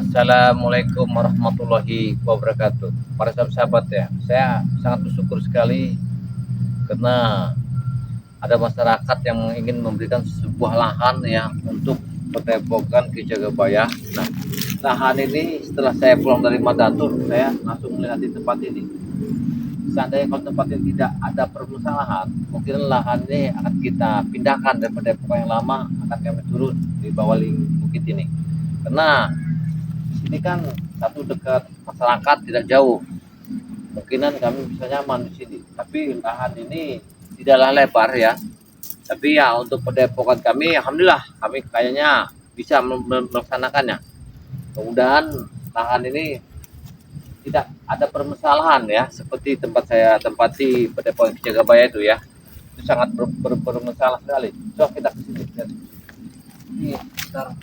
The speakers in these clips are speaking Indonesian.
Assalamualaikum warahmatullahi wabarakatuh. Para sahabat ya, saya sangat bersyukur sekali karena ada masyarakat yang ingin memberikan sebuah lahan ya untuk Padepokan Ki Jagabaya. Nah, lahan ini setelah saya pulang dari Madatur, saya langsung melihat di tempat ini. Seandainya kalau tempat ini tidak ada permasalahan, mungkin lahan ini akan kita pindahkan dari Padepokan yang lama, akan kami turun di bawah bukit ini. Karena ini kan satu dekat masyarakat, tidak jauh, kemungkinan kami bisa nyaman di sini. Tapi lahan ini tidaklah lebar ya, tapi ya untuk Padepokan kami alhamdulillah kami kayaknya bisa melaksanakannya. Mudah-mudahan lahan ini tidak ada permasalahan ya, seperti tempat saya tempati Padepokan Ki Jagabaya itu ya, itu sangat bermasalah sekali. So kita kesini ini sekarang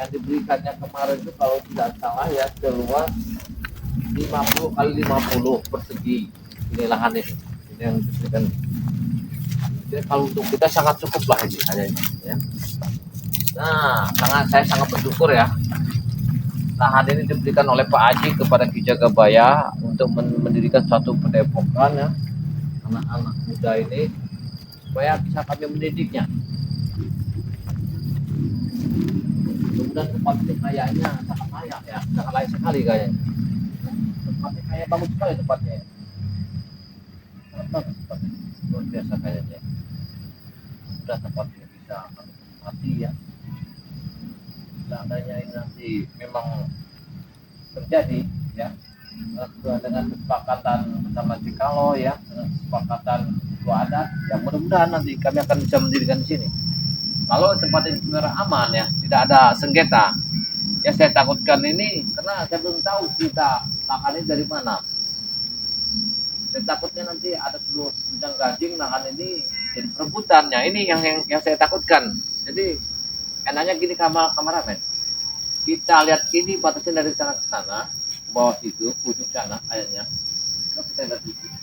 yang diberikannya kemarin itu kalau tidak salah ya seluas 50 kali 50 persegi ini lahan ini yang diberikan. Jadi kalau untuk kita sangat cukup lah ini kayaknya ya. Nah, saya sangat bersyukur ya, lahan ini diberikan oleh Pak Haji kepada Ki Jagabaya untuk mendirikan suatu padepokan ya, anak-anak muda ini supaya bisa kami mendidiknya. Kemudian tempat ini kayaknya sangat layak ya, sangat layak sekali kayaknya. Tempatnya kayak bagus sekali tempatnya. Sangat bagus tempatnya, luar biasa kayaknya. Sudah tempatnya bisa kami nikmati ya. Seandainya ini nanti memang terjadi ya, dengan kesepakatan bersama Cikalo ya, dengan kesepakatan suku adat, ya mudah-mudahan nanti kami akan bisa mendirikan di sini. Kalau tempat ini sebenarnya aman ya, tidak ada sengketa. Ya saya takutkan ini karena saya belum tahu kita lahan ini dari mana. Saya takutnya nanti ada seluruh bidang gajing lahan ini jadi perebutannya. Ini yang saya takutkan. Jadi enaknya gini kameramen. Kita lihat ini batasnya dari sana ke sana, ke bawah situ, ujung sana kayaknya. Coba kita lihat di sini.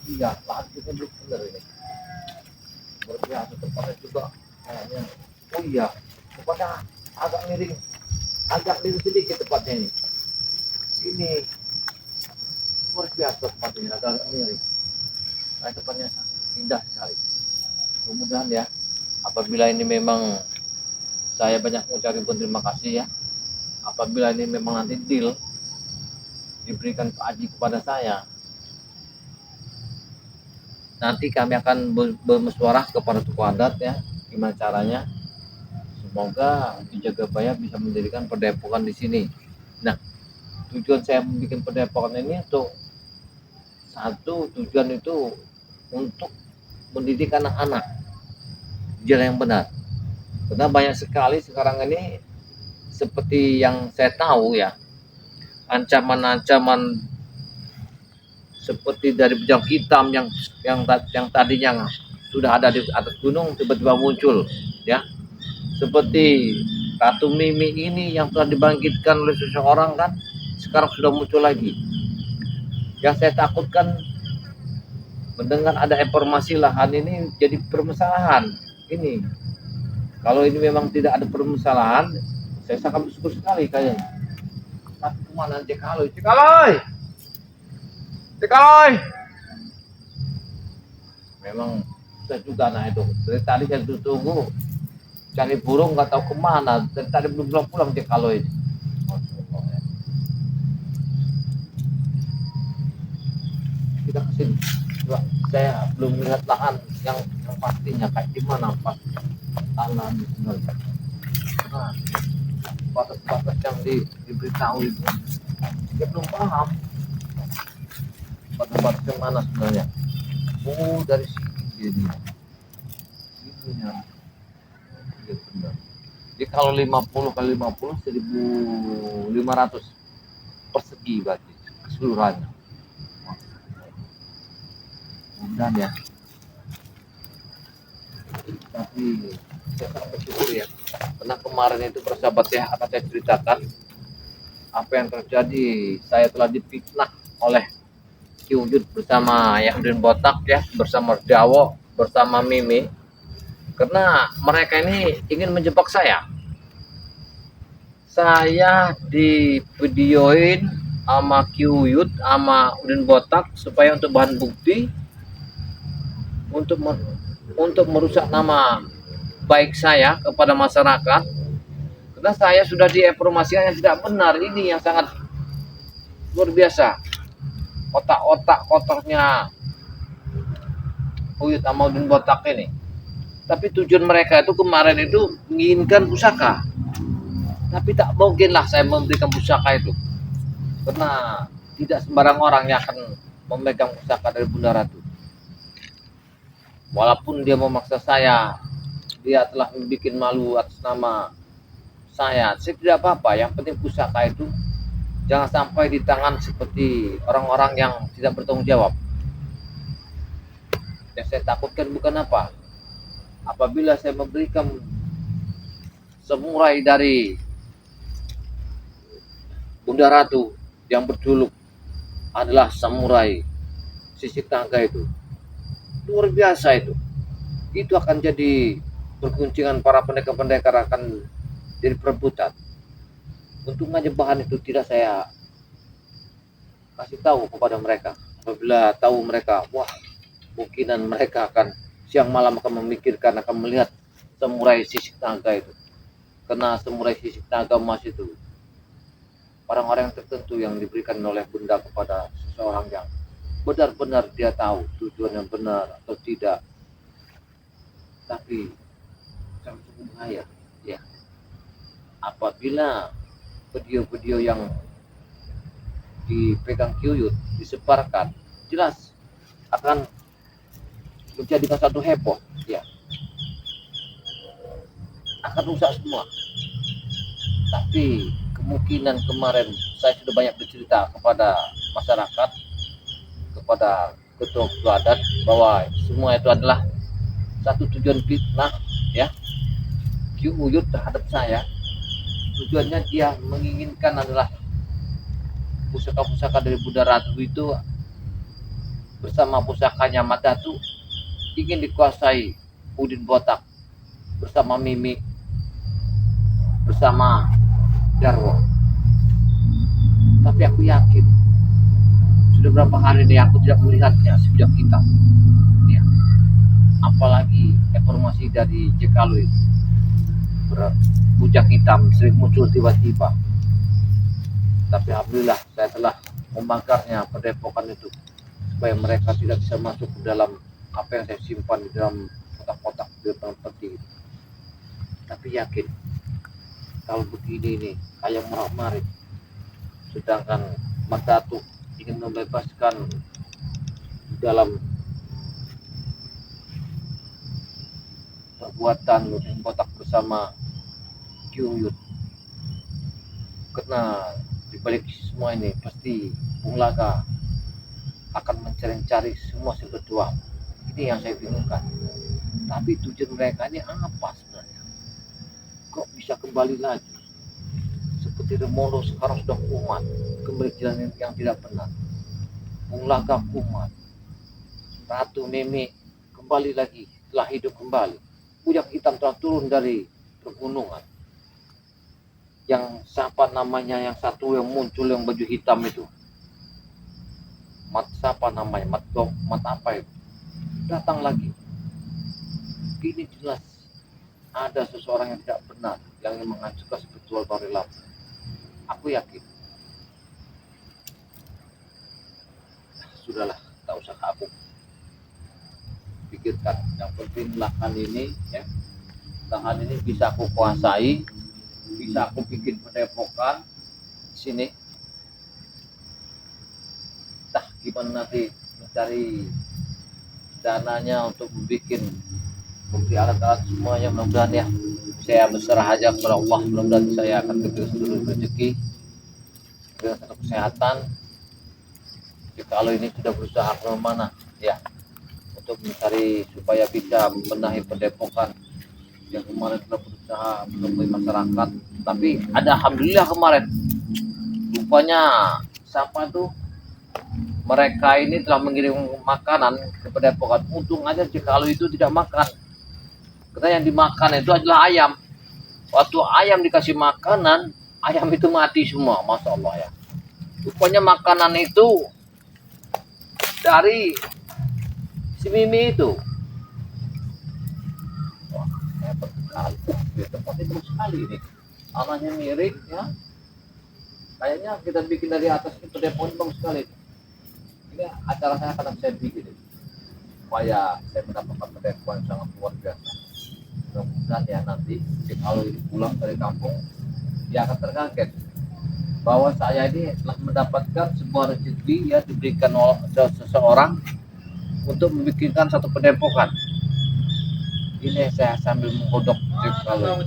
Iya, lahan kita belum benar ini. Berbiasa tempatnya juga kayaknya. Oh iya, tempatnya agak miring sedikit tempatnya ini. Ini luar biasa tempatnya, agak miring. Nah, tempatnya indah sekali. Mudah-mudahan ya, apabila ini memang saya banyak mengucapkan terima kasih ya. Apabila ini memang nanti deal diberikan Pak Haji kepada saya, nanti kami akan bermusyawarah kepada tokoh adat ya, gimana caranya. Semoga Ki Jagabaya bisa mendirikan padepokan di sini. Nah, tujuan saya membuat padepokan ini untuk satu, tujuan itu untuk mendidik anak-anak jalan yang benar. Karena banyak sekali sekarang ini seperti yang saya tahu ya, ancaman-ancaman seperti dari bejang hitam yang tadinya sudah ada di atas gunung tiba-tiba muncul ya, seperti Ratu Mimi ini yang telah dibangkitkan oleh seseorang kan sekarang sudah muncul lagi. Yang saya takutkan mendengar ada informasi lahan ini jadi permasalahan ini. Kalau ini memang tidak ada permasalahan, saya sangat bersyukur sekali kayaknya. Tapi kemana Cikaloy? Memang saya juga nah itu. Dari tadi saya tunggu cari burung nggak tahu kemana. Dari tadi belum pulang Cikaloy ini. Kita kesini. Saya belum melihat lahan yang pastinya kayak gimana pas tanah di sini. Nah, batas-batas yang diberitahu itu dia belum paham batas-batas yang mana sebenarnya. Oh, dari sini sininya. Jadi kalau 50 kali 50 1.500 persegi berarti keseluruhannya. Mudah ya. Tapi saya sangat bersyukur ya, karena kemarin itu bersahabat ya, akan saya ceritakan apa yang terjadi. Saya telah difitnah oleh Ki Wujud bersama Yahdin Botak ya, bersama Dawo, bersama Mimi. karena mereka ini ingin menjebak saya. Saya di videoin sama Qyut sama Udin Botak supaya untuk bahan bukti, untuk untuk merusak nama baik saya kepada masyarakat, karena saya sudah diinformasikan yang tidak benar. Ini yang sangat luar biasa, otak-otak kotornya Qyut sama Udin Botak ini. Tapi tujuan mereka itu kemarin itu menginginkan pusaka, tapi tak mungkinlah saya memberikan pusaka itu, karena tidak sembarang orang yang akan memegang pusaka dari Bunda Ratu. Walaupun dia memaksa saya, dia telah membuat malu atas nama saya tidak apa-apa. Yang penting pusaka itu jangan sampai di tangan seperti orang-orang yang tidak bertanggung jawab. Yang saya takutkan bukan apa, apabila saya memberikan samurai dari Bunda Ratu yang berjuluk adalah samurai sisik naga, itu luar biasa. Itu akan jadi perguncingan, para pendekar-pendekar akan jadi perebutan. Untung aja bahan itu tidak saya kasih tahu kepada mereka. Apabila tahu mereka, wah, mungkinan mereka akan siang malam akan memikirkan, akan melihat samurai sisik naga itu. Karena samurai sisik naga emas itu orang-orang tertentu yang diberikan oleh Bunda kepada seseorang yang benar-benar dia tahu tujuan yang benar atau tidak. Tapi sangat berbahaya ya, apabila video-video yang dipegang Qyut disebarkan, jelas akan menjadikan satu heboh ya, akan rusak semua. Tapi kemungkinan kemarin saya sudah banyak bercerita kepada masyarakat, kepada ketua adat, bahwa semua itu adalah satu tujuan fitnah ya, Qyut terhadap saya. Tujuannya dia menginginkan adalah pusaka-pusaka dari Bunda Ratu itu bersama pusakanya Mat Datu ingin dikuasai Udin Botak bersama Mimi, bersama Jarwo. Tapi aku yakin sudah berapa hari nih aku tidak melihatnya sejak hitam ya. Apalagi informasi dari Jekalu itu bujang hitam sering muncul tiba-tiba. Tapi alhamdulillah saya telah membakarnya padepokan itu supaya mereka tidak bisa masuk ke dalam apa yang saya simpan di dalam kotak-kotak di dalam peti. Tapi yakin kalau begini ini kayak marit, sedangkan Mat Datu ingin membebaskan di dalam perbuatan Udin Botak bersama Qyut. Karena dibalik semua ini pasti Bung Laka akan mencari-cari semua sumber uang. Ini yang saya bingungkan. Tapi tujuan mereka ini apa sebenarnya? Kok bisa kembali lagi seperti Remono sekarang sudah kumat, kembali jalan yang tidak benar. Bung Laka kumat, Ratu Mimi kembali lagi, telah hidup kembali. Bujang hitam telah turun dari pegunungan. Yang siapa namanya yang satu yang muncul yang baju hitam itu, Mat siapa namanya, Mat apa itu, datang lagi. Ini jelas ada seseorang yang tidak benar yang ingin menghancurkan spiritual Barelam. Aku yakin. Sudahlah, tak usah aku pikirkan. Yang penting lahan ini ya, lahan ini bisa aku kuasai, bisa aku bikin padepokan sini. Entah gimana nanti mencari dananya untuk membuat bukti alat-alat semuanya. Mudah-mudahan ya, saya berserah aja kepada Allah. Mudah-mudahan saya akan diberi seluruh rezeki dengan satu kesehatan. Kalau ini sudah berusaha kemana ya, untuk mencari supaya bisa membenahi padepokan yang kemarin sudah berusaha menemui masyarakat. Tapi ada alhamdulillah kemarin, rupanya siapa tuh, mereka ini telah mengirim makanan ke padepokan. Untung aja kalau itu tidak makan. Karena yang dimakan itu adalah ayam. Waktu ayam dikasih makanan, ayam itu mati semua, masya Allah ya. Rupanya makanan itu dari si Mimi itu. Wah, hebat sekali. Tempatnya bagus sekali ini. Tanahnya miring ya. Kayaknya kita bikin dari atas itu deponya bagus sekali. Ini acara saya akan saya bikin ini, supaya saya mendapatkan pendepoan yang sangat luar biasa. Mudah-mudahan ya nanti kalau ini pulang dari kampung, dia akan terkaget bahwa saya ini telah mendapatkan sebuah rezeki ya, diberikan oleh seseorang untuk membikinkan satu pendepokan. Ini saya sambil menggodok kalau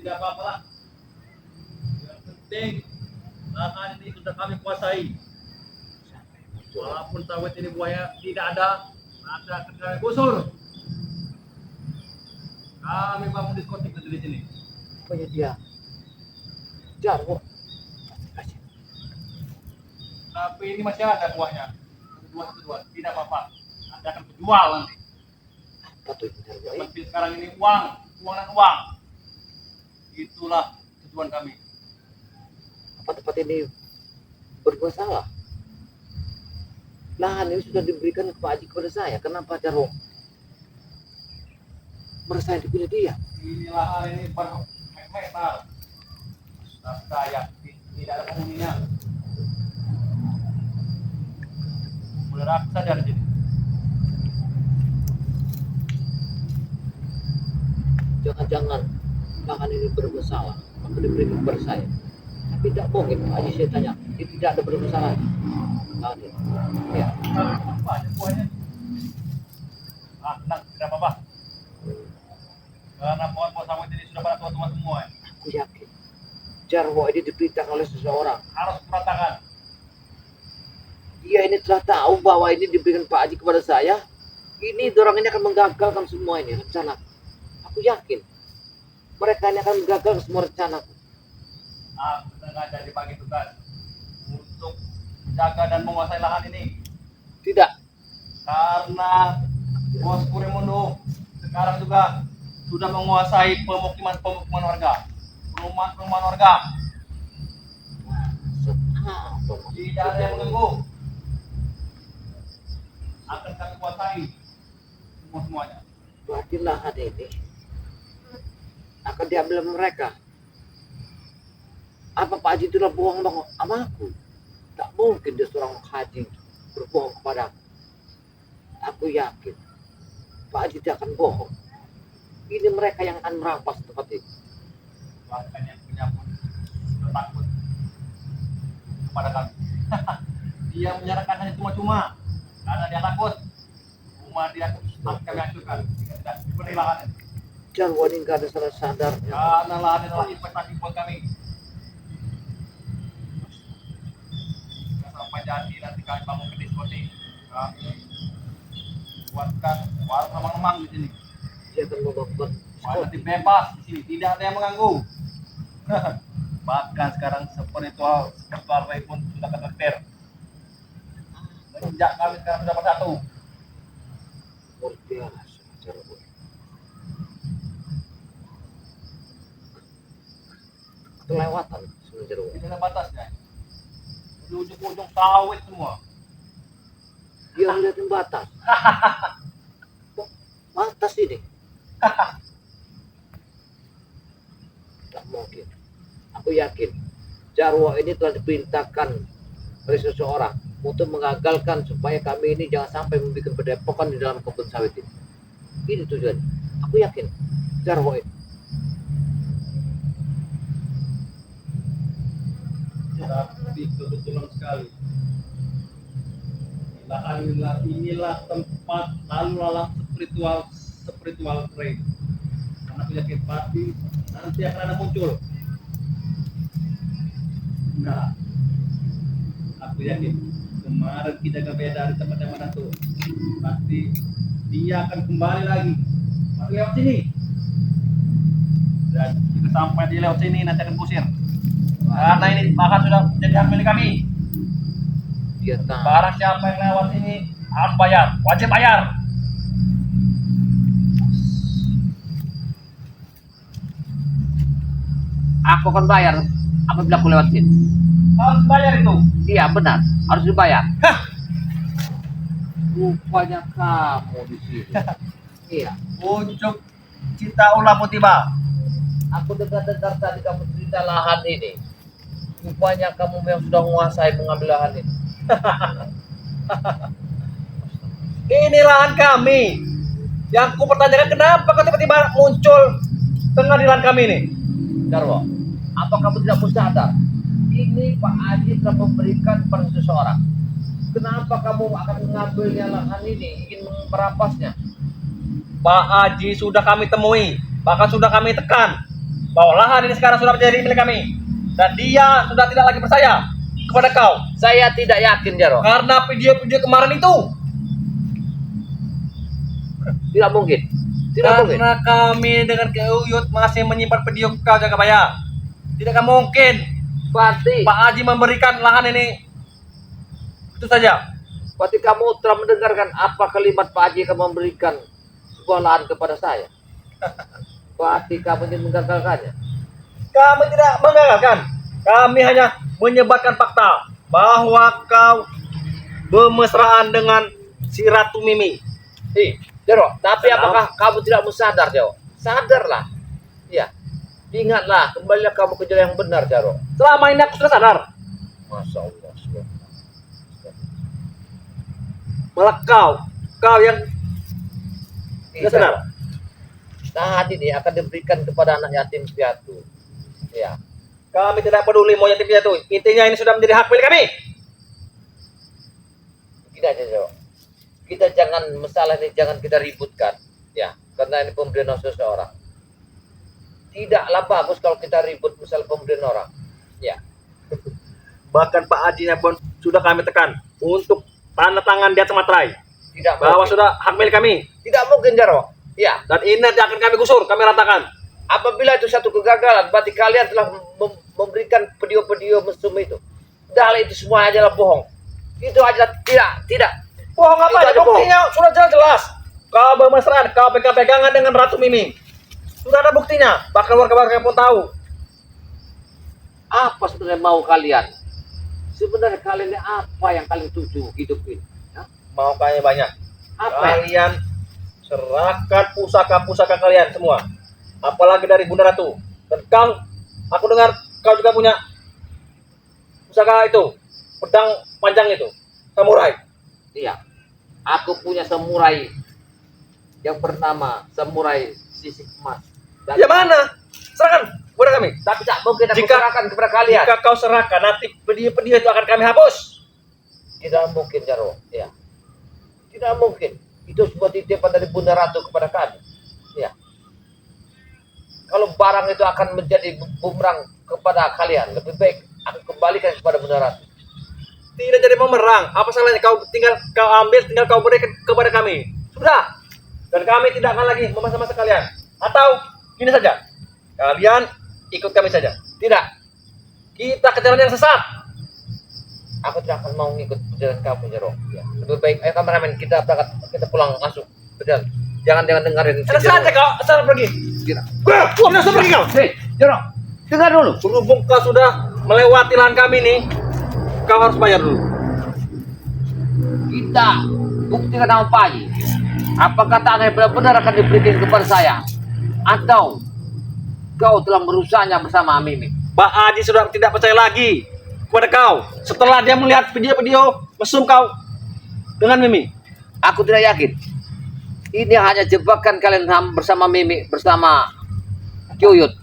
tidak apa-apa lah. Yang penting lahan ini sudah kami kuasai. Walaupun sawit ini buaya tidak ada kami gusur. Kami bangun diskotik di sini. Pokoknya dia jarwo. Tapi ini masih ada buahnya. Dua, tidak apa-apa. Anda akan berjual nanti. Apa tuh ini jarwo? Yang penting sekarang ini uang dan uang. Itulah tujuan kami. Apa tempat ini berbuat salah? Lahan ini sudah diberikan ke Pak Haji kepada saya. Kenapa jarwo merasa punya dia? Ini lahan ini per hektar. Saya tidak ada penghuninya. Bergerak saja di sini. Jangan-jangan lahan ini bermasalah, maka diberikan kepada saya. Tapi tidak mungkin, Pak Haji saya tanya, ini tidak ada bermasalah. Ya. Apa aja buahnya? Tenang, tidak apa-apa. Karena pohon-pohon sawit ini sudah pada tua-tua semua. Aku yakin, jarwo ini diperintahkan oleh seseorang. Harus berantakan. Dia ini telah tahu bahwa ini diberikan Pak Haji kepada saya. Ini orang ini akan menggagalkan semua ini rencana. Aku yakin mereka ini akan menggagalkan semua rencana. Aku sengaja dibagi tugas untuk menjaga dan menguasai lahan ini. Tidak. Karena Bos Kurimundo sekarang juga sudah menguasai pemukiman warga, perumahan warga. Tidak ada yang mengganggu. Akan kami kuasai semuanya. Berarti lahan ini akan diambil mereka. Apa Pak Haji itulah bohong sama aku? Tak mungkin dia seorang haji berbohong kepada aku. Aku yakin Pak Haji tidak akan bohong. Ini mereka yang akan merampas tempat ini. Bahkan yang punya pun sudah takut kepada kami. Dia menyerahkan hanya cuma-cuma karena dia takut rumah dia akan kami hancurkan. Tidak diberi lahan. Jarwo ini nggak ada salah sadarnya. Karena lahan adalah investasi buat kami. Sampai jadi nanti kami bangun ke diskotik. Kami buatkan warung remang-remang di sini. Dia akan membangun Nanti bebas di sini, tidak ada yang mengganggu. Bahkan sekarang spiritual Ray pun sudah keterter. Sejak kami sekarang sudah bersatu. luar biasa Jarwo. Kelewatan sebenarnya Jarwo. Tidak ada batasnya. Di ujung-ujung sawit semua. Dia lihatin batas. Batas ini. Tak mungkin. Aku yakin Jarwo ini telah diperintahkan oleh seseorang untuk mengagalkan supaya kami ini jangan sampai membuat pendepokan di dalam kebun sawit ini. Ini tujuan. Aku yakin Jarwo ini. Tapi kebetulan sekali. Inilah tempat lalu lalang spiritual Ray. Karena aku yakin pasti nanti akan ada muncul. Nah, aku yakin kemarin kita berbeda di tempat yang mana tuh. Pasti dia akan kembali lagi. Masih lewat sini. Dan kita sampai dia lewat sini nanti akan kusir. Karena ini bahkan sudah jadi hak milik kami. Dia tahu. Barang siapa yang lewat ini harus bayar, wajib bayar. Aku akan bayar apabila aku lewat sini. Harus bayar itu. Iya benar, harus dibayar. Rupanya kamu di sini. Iya. Pucuk Cinta Ulam Tiba. Aku dengar-dengar tadi kamu cerita lahan ini. Rupanya kamu yang sudah menguasai pengambil lahan ini. Ini lahan kami. Yang ku pertanyakan kenapa kau tiba-tiba muncul tengah di lahan kami ini? Jarwo, apa kamu tidak sadar? Ini Pak Haji telah memberikan pada seseorang. Kenapa kamu akan mengambilnya lahan ini, ingin merapasnya? Pak Haji sudah kami temui, bahkan sudah kami tekan bahwa lahan ini sekarang sudah menjadi milik kami dan dia sudah tidak lagi percaya kepada kau Saya tidak yakin, Jarwo. karena video-video kemarin itu. Tidak mungkin. Tidak mungkin. Karena kami dengan Keuyut masih menyimpan video kau Jagabaya. Tidak akan mungkin Berarti, Pak Haji memberikan lahan ini itu saja. berarti kamu telah mendengarkan apa kalimat Pak Haji akan memberikan sebuah lahan kepada saya. Berarti kamu ingin menggagalkannya. Kami tidak menggagalkan. Kami hanya menyebarkan fakta bahwa kau bermesraan dengan si Ratu Mimi. Jarwo, tapi Kenapa? apakah kamu tidak mau sadar, Jarwo? Sadarlah. Iya. Ingatlah, kembalilah kamu ke jalan yang benar, Jarwo. Selama ini aku sudah sadar. Masya Allah. Malah kau yang tidak sadar. Tadi nih akan diberikan kepada anak yatim piatu. Ya. Kami tidak peduli mau yatim piatu. Intinya ini sudah menjadi hak milik kami. Gini aja, Jarwo. Kita jangan masalah ini jangan kita ributkan, ya, karena ini pemberian seseorang. Tidaklah bagus kalau kita ribut masalah pemberian orang. Ya. Bahkan Pak Hajinya pun sudah kami tekan untuk tanda tangan di atas materai Tidak bahwa mungkin. sudah hak milik kami. Tidak mungkin, Jarwo. Ya. Dan ini nanti akan kami gusur, kami ratakan. Apabila itu satu kegagalan, berarti kalian telah memberikan video-video mesum itu. Padahal itu semua adalah bohong. Itu adalah tidak. Bohong apa? Itu ada Buktinya sudah jelas. Kau bermesraan, kau pegang-pegangan dengan Ratu Mimi. Sudah ada buktinya. Bahkan warga-warga pun tahu. Apa sebenarnya mau kalian? Sebenarnya kalian ini apa yang kalian tuju hidup ini? Ya? Mau kaya banyak. Apa? Ya? Kalian serahkan pusaka-pusaka kalian semua. Apalagi dari Bunda Ratu. Dan kau, aku dengar kau juga punya pusaka itu. Pedang panjang itu. Samurai. Iya. Aku punya samurai yang bernama samurai sisik emas. Dan Ya mana? Serahkan kepada kami. tapi tak mungkin aku Jika- serahkan kepada kalian. Jika kau serahkan, nanti video-video itu akan kami hapus. Tidak mungkin, Jarwo. Ya. Tidak mungkin. Itu sebuah titipan dari Bunda Ratu kepada kami. Ya. Kalau barang itu akan menjadi bumerang kepada kalian, lebih baik aku kembalikan kepada Bunda Ratu. Tidak jadi pemerang. Apa salahnya kau ambil, tinggal kau berikan kepada kami. Sudah. Dan kami tidak akan lagi memaksa-maksa kalian. Atau ini saja. Kalian ikut kami saja. Tidak. Kita ke jalan yang sesat. Aku tidak akan mau ngikut perjalanan kamu, Jarwo. Ya. Lebih baik, ayo kameramen, kita berangkat, kita pulang masuk ke jalan. Jangan dengerin. Ada saja kau asal pergi. Tidak. Tidak usah pergi kau. Hei, Jarwo, dengar dulu. Berhubung kau sudah melewati lahan kami nih, kau harus bayar dulu. Kita buktikan sama Pak Haji. Apakah tanah benar-benar akan diberikan kepada saya? Atau kau telah merusaknya bersama Mimi? Pak Haji sudah tidak percaya lagi kepada kau setelah dia melihat video-video mesum kau dengan Mimi. Aku tidak yakin. Ini hanya jebakan kalian bersama Mimi, bersama Kyuyut.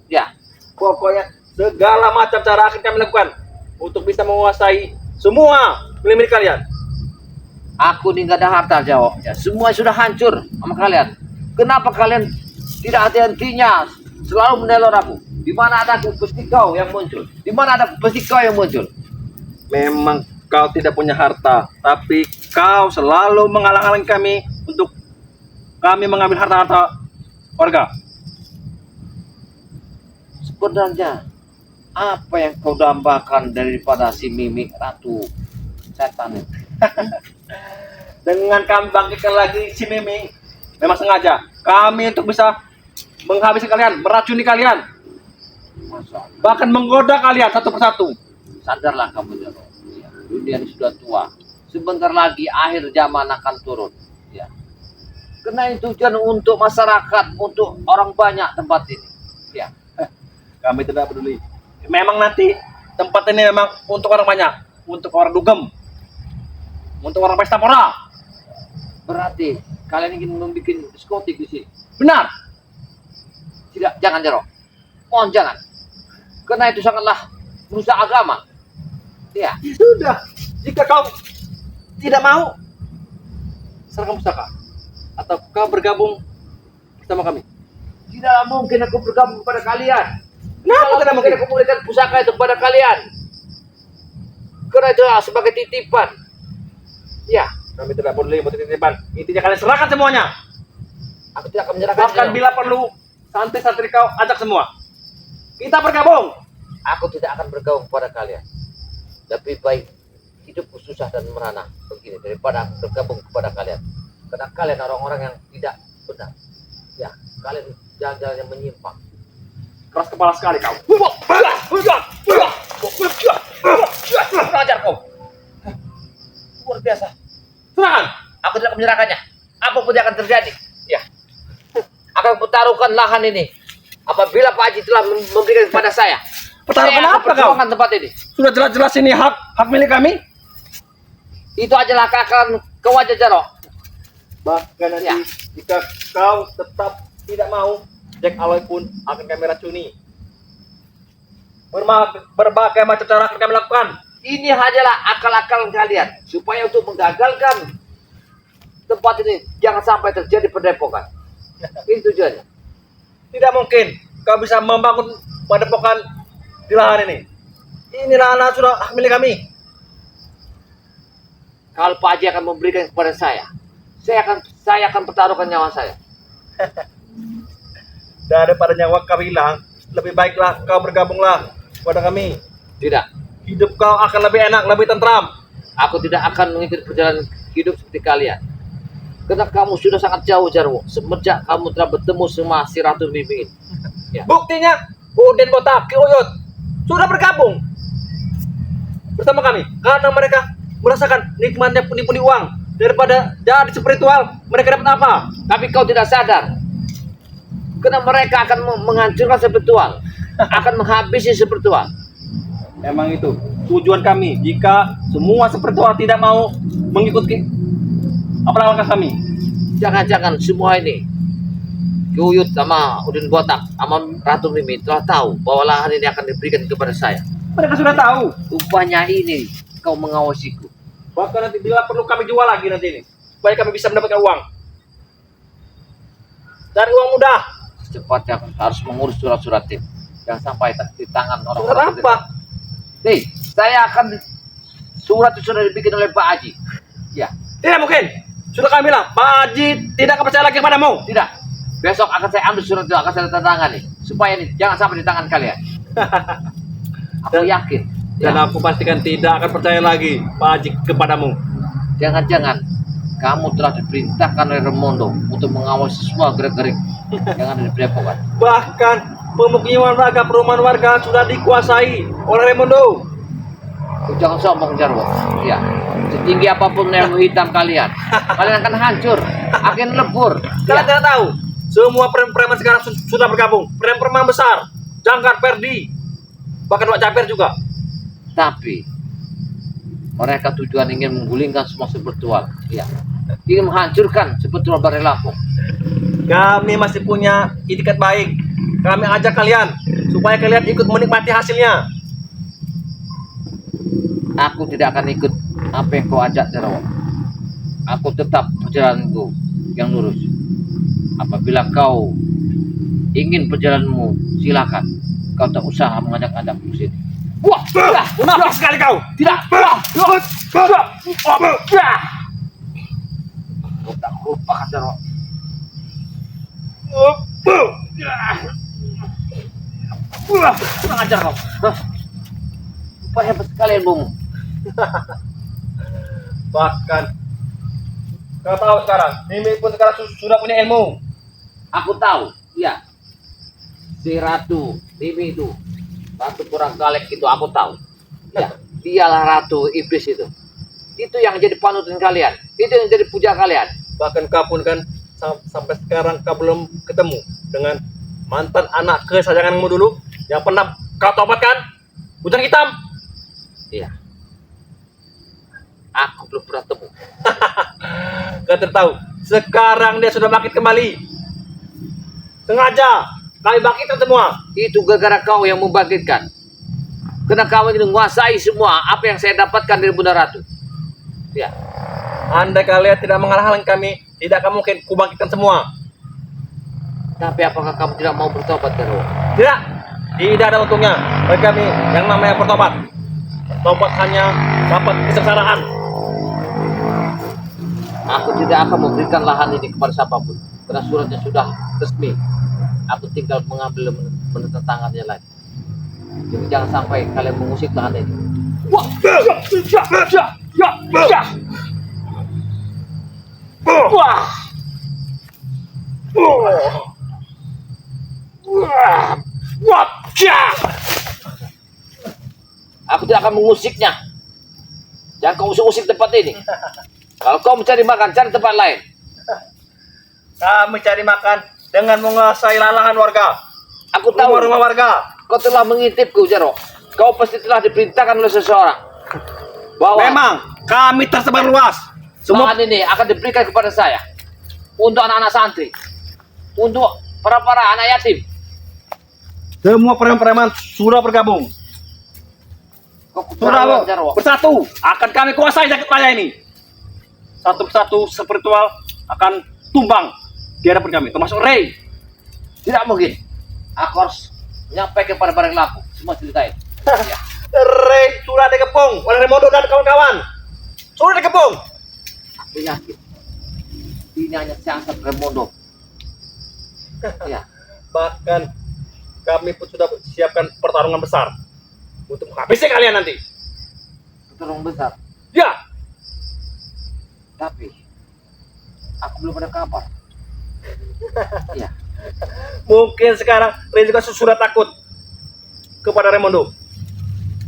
Ya, Pokoknya segala macam cara akan kami lakukan untuk bisa menguasai semua milik kalian. aku ini nggak ada harta, Jawa. Ya, semua sudah hancur sama kalian. Kenapa kalian tidak hati-hatinya selalu meneror aku? Di mana ada aku, pasti kau yang muncul. Di mana ada aku, pasti kau yang muncul. Memang kau tidak punya harta, tapi kau selalu menghalang-halangi kami untuk kami mengambil harta-harta warga. Sebenarnya apa yang kau dambakan daripada si Mimi Ratu setan itu. Dengan kami bangkitkan lagi si Mimi, memang sengaja kami untuk bisa menghabisi kalian, meracuni kalian, Masa bahkan menggoda kalian satu persatu. sadarlah kamu Jarwo. Ya, dunia ini sudah tua. Sebentar lagi akhir zaman akan turun. Ya. Karena itu tujuan untuk masyarakat, untuk orang banyak tempat ini. Ya. Kami tidak peduli. Memang nanti tempat ini memang untuk orang banyak, untuk orang dugem, untuk orang pesta pora. Berarti kalian ingin membuat diskotik di sini. Benar. Tidak, jangan Jarwo. Mohon jangan. Karena itu sangatlah merusak agama. Ya. Sudah. Jika kau tidak mau, serahkan pusaka atau kau bergabung bersama kami. Tidak mungkin aku bergabung kepada kalian. Kenapa tidak mungkin? Aku memberikan pusaka itu kepada kalian. Karena itu sebagai titipan. Ya, Kami tidak peduli buat titipan. Intinya kalian serahkan semuanya. aku tidak akan menyerahkan. Bahkan bila perlu, santri-santri kau ajak semua. Kita bergabung. Aku tidak akan bergabung kepada kalian. Lebih baik hidupku susah dan merana begini daripada aku bergabung kepada kalian. Karena kalian orang-orang yang tidak benar. Ya, kalian jalan-jalan yang menyimpang. Keras kepala sekali kau. Belajar kau. Luar biasa. Serahkan. Aku tidak akan menyerahkannya. Apapun yang akan terjadi. Ya. Akan kutaruhkan lahan ini. Apabila Pak Haji telah memberikan kepada saya. Pertaruhkan Saya akan apa kau? perjuangkan tempat ini. Sudah jelas-jelas ini hak milik kami. Itu adalah keakalan kau aja Jarwo. Bahkan nanti Ya. jika kau tetap tidak mau, Jack Aloy pun akan kami racuni. Berbagai macam cara akan kami lakukan. Ini hanyalah akal-akalan kalian supaya untuk menggagalkan tempat ini jangan sampai terjadi pendepokan. Itu tujuannya. Tidak mungkin kau bisa membangun padepokan di lahan ini. Ini lahan sudah hak milik kami. Kalau Pak Haji akan memberikan kepada saya akan pertaruhkan nyawa saya. Daripada nyawa kau hilang, lebih baiklah kau bergabunglah kepada kami. Tidak, Hidup kau akan lebih enak, lebih tentram. aku tidak akan mengikuti perjalanan hidup seperti kalian. Karena kamu sudah sangat jauh Jarwo. Semenjak kamu telah bertemu sama si Ratu Mimi. Ya. Buktinya, Udin Botak, Ki Uyut sudah bergabung bersama kami karena mereka merasakan nikmatnya pundi-pundi uang daripada jadi spiritual. Mereka dapat apa? Tapi kau tidak sadar. Karena mereka akan menghancurkan spiritual. Akan menghabisi spiritual. Emang itu tujuan kami. Jika semua spiritual tidak mau mengikuti apa langkah kami, Jangan-jangan semua ini Ki Uyut sama Udin Botak sama Ratu Mimi telah tahu bahwa lahan ini akan diberikan kepada saya. mereka sudah tahu. Rupanya ini kau mengawasiku. Bahkan nanti bila perlu kami jual lagi nanti ini supaya kami bisa mendapatkan uang. Dari uang mudah. Secepatnya harus mengurus surat-surat ini. Jangan sampai di tangan Surat orang-orang. apa? Nih, saya akan surat itu sudah dibikin oleh Pak Haji. Ya, Tidak mungkin. Sudah kami bilang, Pak Haji tidak akan percaya lagi kepadamu. tidak. Besok akan saya ambil surat itu, akan saya tanda tangan nih. Supaya ini jangan sampai di tangan kalian. Aku yakin. Dan Ya, aku pastikan tidak akan percaya lagi Pak Haji kepadamu. jangan-jangan kamu telah diperintahkan oleh Remondo untuk mengawasi semua gerak-gerik yang ada di Padepokan. Bahkan pemukiman warga, perumahan warga sudah dikuasai oleh Raimundo. Jangan sombong Jarwo. Ya, setinggi apapun yang hitam kalian akan hancur, akan lebur. Kalian Ya, tidak tahu, semua preman sekarang sudah bergabung. Preman besar, Jangkar, Perdi, bahkan Wak Caper juga. tapi mereka tujuan ingin menggulingkan semua spiritual. Ya, ingin menghancurkan spiritual Bareng Lampung. Kami masih punya itikat baik. Kami ajak kalian supaya kalian ikut menikmati hasilnya. Aku tidak akan ikut apa yang kau ajak Jarwo. Aku tetap perjalananku yang lurus. Apabila kau ingin perjalananmu, silakan. Kau tak usah mengajak-ajak ke sini. Wah, Munafik sekali kau. tidak. Kau tak lupa kan Jarwo. Kurang ajar kau. Hah? Apa hebat sekali ilmumu. Bahkan kau tahu sekarang, Mimi pun sekarang sudah punya ilmu. Aku tahu, iya. Si Ratu Mimi itu, Ratu Kurang Galek itu aku tahu. Ya, dialah Ratu Iblis itu. Itu yang jadi panutan kalian. Itu yang jadi puja kalian. Bahkan kau pun kan sampai sekarang kau belum ketemu dengan mantan anak kesayanganmu dulu yang pernah kau tobatkan, Bujang Hitam. Iya. Aku belum pernah temu. Kau tahu, sekarang dia sudah bangkit kembali. Sengaja kami bangkitkan semua. Itu gara-gara kau yang membangkitkan. Karena kau ingin menguasai semua apa yang saya dapatkan dari Bunda Ratu. Ya. Andai kalian tidak menghalang kami, tidak akan mungkin kubangkitkan semua. Tapi apakah kamu tidak mau bertobat, Jarwo? Tidak, tidak ada untungnya bagi kami yang namanya bertobat. Tobat hanya dapat kesengsaraan. Aku tidak akan memberikan lahan ini kepada siapapun. Karena suratnya sudah resmi. Aku tinggal mengambil menandatangannya lagi. Jadi jangan sampai kalian mengusik lahan ini. Wah, Aku tidak akan mengusiknya. Jangan kau usik-usik tempat ini. Kalau kau mencari makan, cari tempat lain. kami cari makan dengan menguasai lahan warga. Aku tahu Rumah-rumah warga. kau telah mengintipku, Jarwo. Kau pasti telah diperintahkan oleh seseorang bahwa Memang kami tersebar luas. Semua lahan ini akan diberikan kepada saya untuk anak-anak santri, untuk para anak yatim. semua preman-preman sudah bergabung. Kau Sudah keterlaluan, Jarwo. bersatu akan kami kuasai sakit raya ini. Satu persatu spiritual akan tumbang di hadapan kami, termasuk Ray. Tidak mungkin. Aku harus menyampaikan pada barang laku semua ceritain. Ya. Ray sudah dikepung oleh Remodo dan kawan-kawan. Sudah dikepung. Aku yakin ini hanya siasat Remondo. Ya, Bahkan kami pun sudah siapkan pertarungan besar untuk menghabisi kalian nanti. pertarungan besar. Ya, Tapi aku belum ada kabar. Ya, mungkin sekarang Ray juga sudah takut kepada Remondo.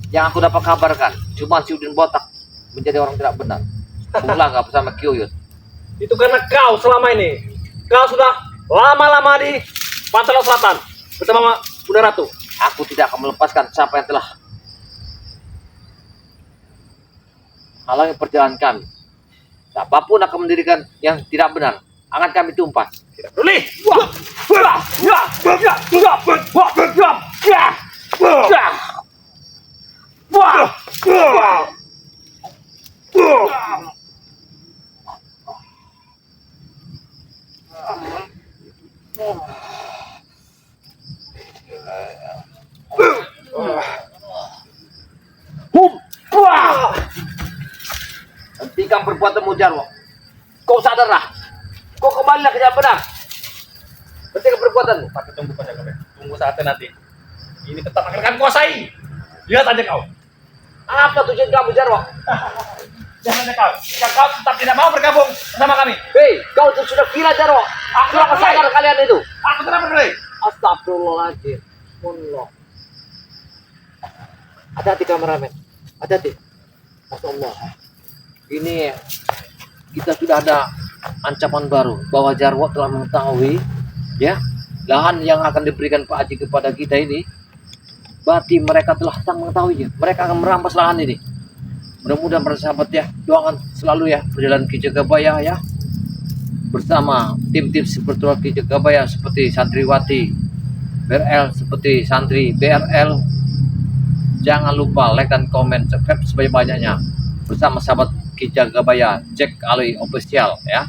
yang aku dapat kabarkan cuma si Udin Botak menjadi orang tidak benar. Pulang nggak bersama Kyuyut. Itu karena kau selama ini, kau sudah lama-lama di Pantai Laut Selatan bersama Bunda Ratu. Aku tidak akan melepaskan siapa yang telah halangi perjalanan kami. Apapun akan mendirikan yang tidak benar akan kami tumpas. Tidak peduli. Hentikan perbuatanmu, Jarwo. Kau sadarlah. Kau kembalilah ke jalan benar. Hentikan perbuatanmu. Tapi tunggu saja kau. Tunggu saatnya nanti. Ini tetap akan kami kuasai. Lihat aja kau. Apa tujuan kamu, Jarwo? Jangan kau. Jika kau tetap tidak mau bergabung bersama kami, Hei, kau itu sudah gila, Jarwo. Aku akan sadar kalian itu. aku tidak peduli. Astagfirullahaladzim. Allah. Hati-hati kameramen. Hati-hati. Masya Allah. Ini kita sudah ada ancaman baru bahwa Jarwo telah mengetahui ya lahan yang akan diberikan Pak Haji kepada kita ini. Berarti mereka telah sangat mengetahuinya. Mereka akan merampas lahan ini. Mudah-mudahan para sahabat ya, doakan selalu ya perjalanan Ki Jagabaya ya bersama tim-tim spiritual Ki Jagabaya seperti santriwati BRL, seperti santri BRL. Jangan lupa like dan komen, subscribe sebanyak-banyaknya bersama sahabat Ki Jagabaya Jack Ali Official ya.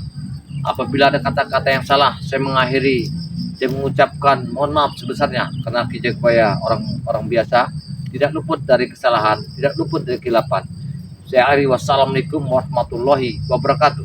Apabila ada kata-kata yang salah, saya mengakhiri, saya mengucapkan mohon maaf sebesarnya karena Ki Jagabaya orang biasa, tidak luput dari kesalahan, tidak luput dari kesilapan. Saya akhiri, wassalamualaikum warahmatullahi wabarakatuh.